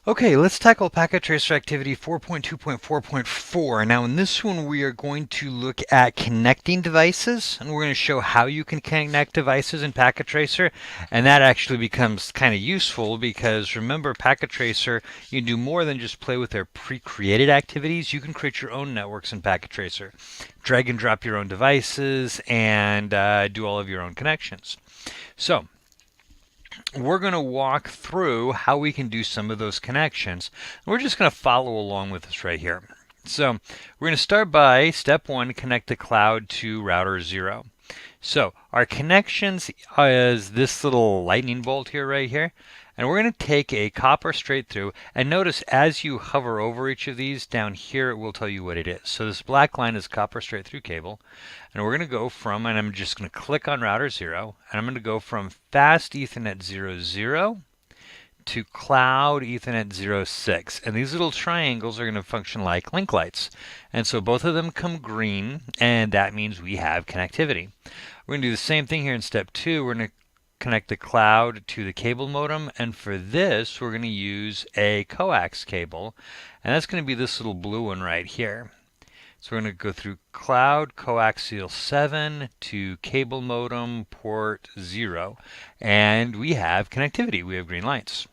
Okay, let's tackle Packet Tracer Activity 4.2.4.4. Now in this one we are going to look at connecting devices, and we're going to show how you can connect devices in Packet Tracer, and that actually becomes kind of useful because remember Packet Tracer, you can do more than just play with their pre-created activities. You can create your own networks in Packet Tracer, drag and drop your own devices, and do all of your own connections. So we're going to walk through how we can do some of those connections. We're just going to follow along with us right here. So we're going to start by step 1, connect the cloud to router 0. So our connections is this little lightning bolt here right here. And we're going to take a copper straight through, and notice as you hover over each of these, down here it will tell you what it is. So this black line is copper straight through cable, and we're going to go from, and I'm just going to click on router 0, and I'm going to go from fast Ethernet 00 to cloud Ethernet 06. And these little triangles are going to function like link lights. And so both of them come green, and that means we have connectivity. We're going to do the same thing here in step 2. We're going to connect the cloud to the cable modem, and for this we're going to use a coax cable, and that's going to be this little blue one right here. So we're going to go through cloud coaxial 7 to cable modem port 0, and we have connectivity. We have green lights.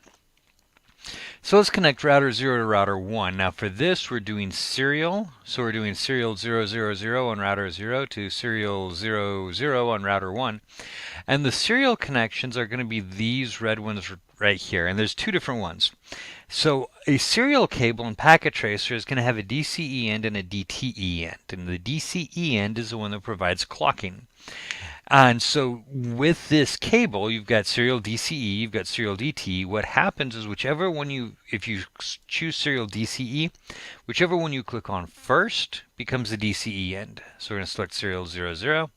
So let's connect router 0 to router 1. Now for this we're doing serial. So we're doing serial 000 on router 0 to serial 00 on router 1. And the serial connections are going to be these red ones right here. And there's two different ones. So a serial cable in Packet Tracer is going to have a DCE end and a DTE end. And the DCE end is the one that provides clocking. And so with this cable, you've got serial DCE, you've got serial DTE. What happens is whichever one if you choose serial DCE, whichever one you click on first becomes the DCE end. So we're going to select serial 00,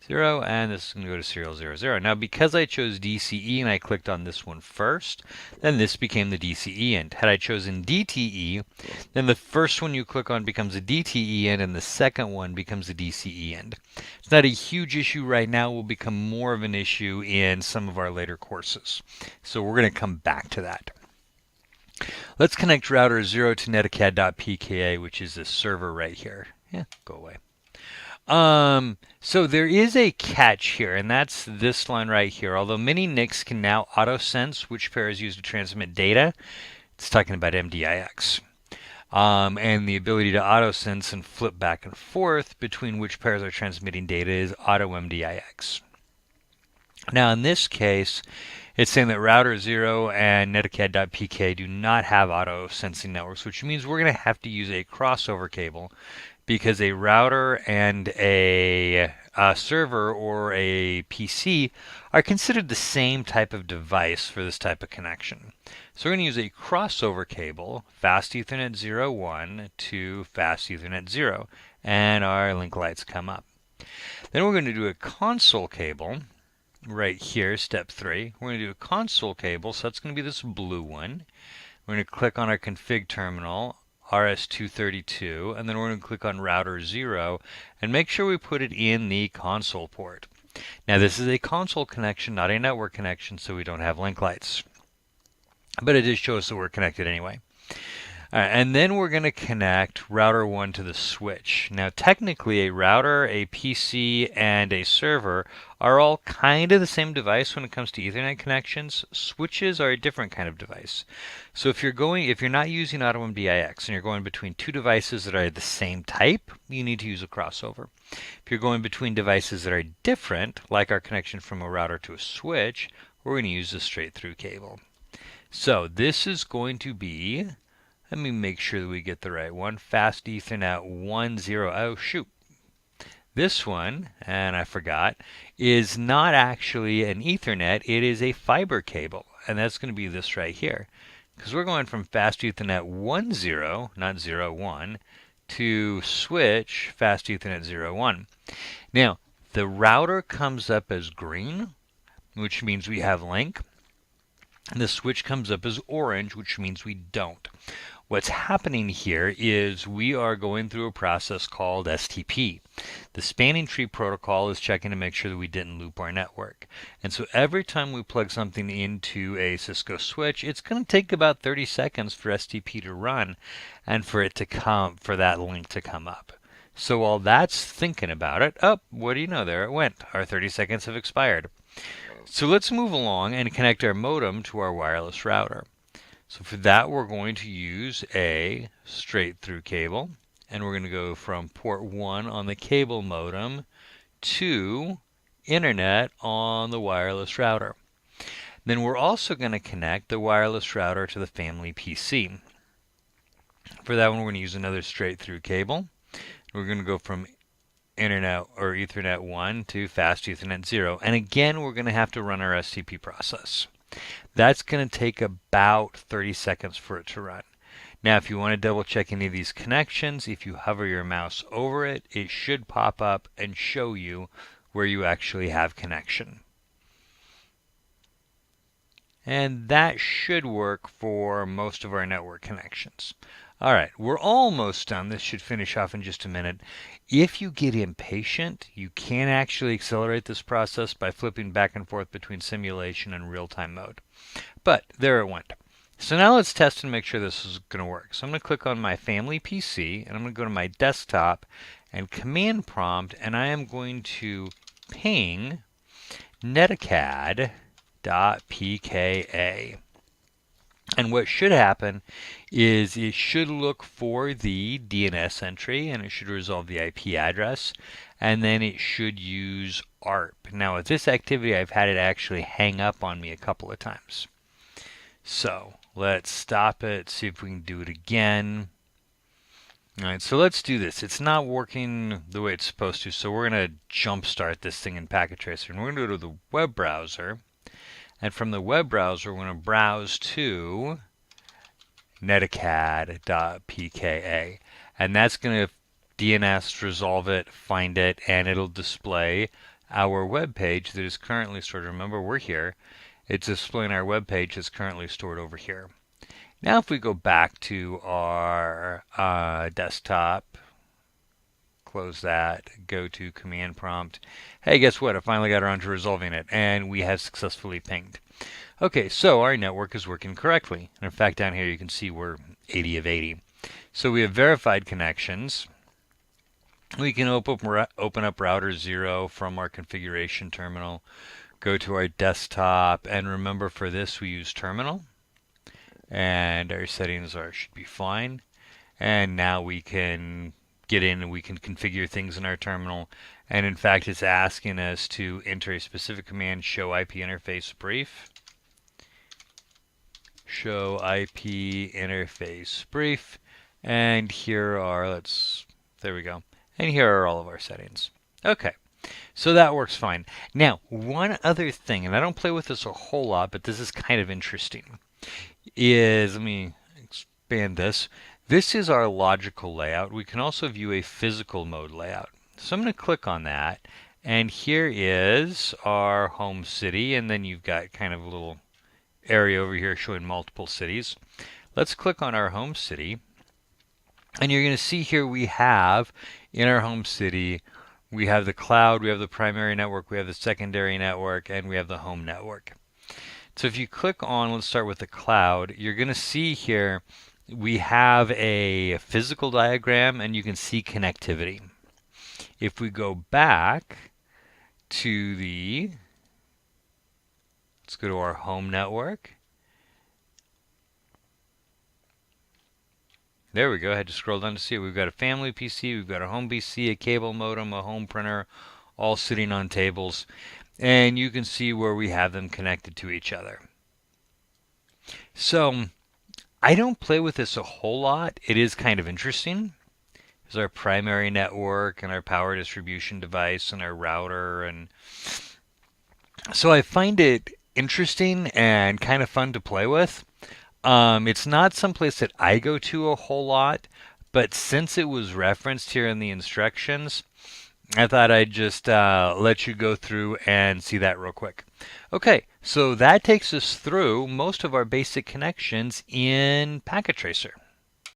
and this is going to go to serial 00. Now because I chose DCE and I clicked on this one first, then this became the DCE end. Had I chosen DTE, then the first one you click on becomes a DTE end and the second one becomes the DCE end. It's not a huge issue right now. It will become more of an issue in some of our later courses. So we're going to come back to that. Let's connect router 0 to netacad.pka, which is this server right here. Yeah, go away. So there is a catch here, and that's this line right here. Although many NICs can now auto-sense which pair is used to transmit data, it's talking about MDIX. And the ability to auto-sense and flip back and forth between which pairs are transmitting data is auto-MDIX. Now in this case, it's saying that router 0 and netacad.pk do not have auto-sensing networks, which means we're going to have to use a crossover cable, because a router and a server or a PC are considered the same type of device for this type of connection. So we're going to use a crossover cable, fast Ethernet 01 to fast Ethernet 0, and our link lights come up. Then we're going to do a console cable right here, step 3. We're going to do a console cable, so that's going to be this blue one. We're going to click on our config terminal, RS-232, and then we're going to click on router 0 and make sure we put it in the console port. Now this is a console connection, not a network connection, so we don't have link lights. But it does show us that we're connected anyway. And then we're going to connect router 1 to the switch. Now technically a router, a PC, and a server are all kind of the same device when it comes to Ethernet connections. Switches are a different kind of device. So if you're not using AutoMDIX and you're going between two devices that are the same type, you need to use a crossover. If you're going between devices that are different, like our connection from a router to a switch, we're going to use a straight through cable. So this is going to be, let me make sure that we get the right one. Fast Ethernet 10. Oh, shoot. This one, and I forgot, is not actually an Ethernet. It is a fiber cable. And that's going to be this right here. Because we're going from Fast Ethernet 10, not 01, to switch Fast Ethernet 01. Now, the router comes up as green, which means we have link. And the switch comes up as orange, which means we don't. What's happening here is we are going through a process called STP. The spanning tree protocol is checking to make sure that we didn't loop our network. And so every time we plug something into a Cisco switch, it's going to take about 30 seconds for STP to run and for that link to come up. So while that's thinking about it, what do you know, there it went. Our 30 seconds have expired. So let's move along and connect our modem to our wireless router. So for that, we're going to use a straight through cable, and we're going to go from port 1 on the cable modem to internet on the wireless router. Then we're also going to connect the wireless router to the family PC. For that one, we're going to use another straight through cable. We're going to go from Internet or Ethernet 1 to Fast Ethernet 0. And again, we're going to have to run our STP process. That's going to take about 30 seconds for it to run. Now, if you want to double check any of these connections, if you hover your mouse over it, it should pop up and show you where you actually have connection. And that should work for most of our network connections. All right, we're almost done. This should finish off in just a minute. If you get impatient, you can actually accelerate this process by flipping back and forth between simulation and real-time mode. But there it went. So now let's test and make sure this is going to work. So I'm going to click on my family PC, and I'm going to go to my desktop and command prompt, and I am going to ping netacad.pka. And what should happen is it should look for the DNS entry, and it should resolve the IP address, and then it should use ARP. Now with this activity, I've had it actually hang up on me a couple of times. So let's stop it, see if we can do it again. All right, so let's do this. It's not working the way it's supposed to, so we're going to jumpstart this thing in Packet Tracer. And we're going to go to the web browser. And from the web browser, we're going to browse to netacad.pka. And that's going to DNS, resolve it, find it, and it'll display our web page that is currently stored. Remember, we're here. It's displaying our web page that's currently stored over here. Now if we go back to our desktop, close that, go to command prompt. Hey, guess what? I finally got around to resolving it, and we have successfully pinged. Okay, so our network is working correctly. And in fact, down here you can see we're 80 of 80. So we have verified connections. We can open up router 0 from our configuration terminal, go to our desktop, and remember for this we use terminal. And our settings should be fine. And now we can get in and we can configure things in our terminal. And in fact, it's asking us to enter a specific command, show IP interface brief. Show IP interface brief. And here are, there we go. And here are all of our settings. Okay, so that works fine. Now, one other thing, and I don't play with this a whole lot, but this is kind of interesting, is, let me expand this. This is our logical layout. We can also view a physical mode layout. So I'm going to click on that, and here is our home city, and then you've got kind of a little area over here showing multiple cities. Let's click on our home city, and you're going to see here we have, in our home city, we have the cloud, we have the primary network, we have the secondary network, and we have the home network. So if you click on, let's start with the cloud, you're going to see here we have a physical diagram and you can see connectivity. If we go back to let's go to our home network. There we go. I had to scroll down to see it. We've got a family PC, we've got a home PC, a cable modem, a home printer, all sitting on tables. And you can see where we have them connected to each other. So I don't play with this a whole lot. It is kind of interesting. There's our primary network and our power distribution device and our router. And so I find it interesting and kind of fun to play with. It's not someplace that I go to a whole lot, but since it was referenced here in the instructions, I thought I'd just let you go through and see that real quick. Okay, so that takes us through most of our basic connections in Packet Tracer.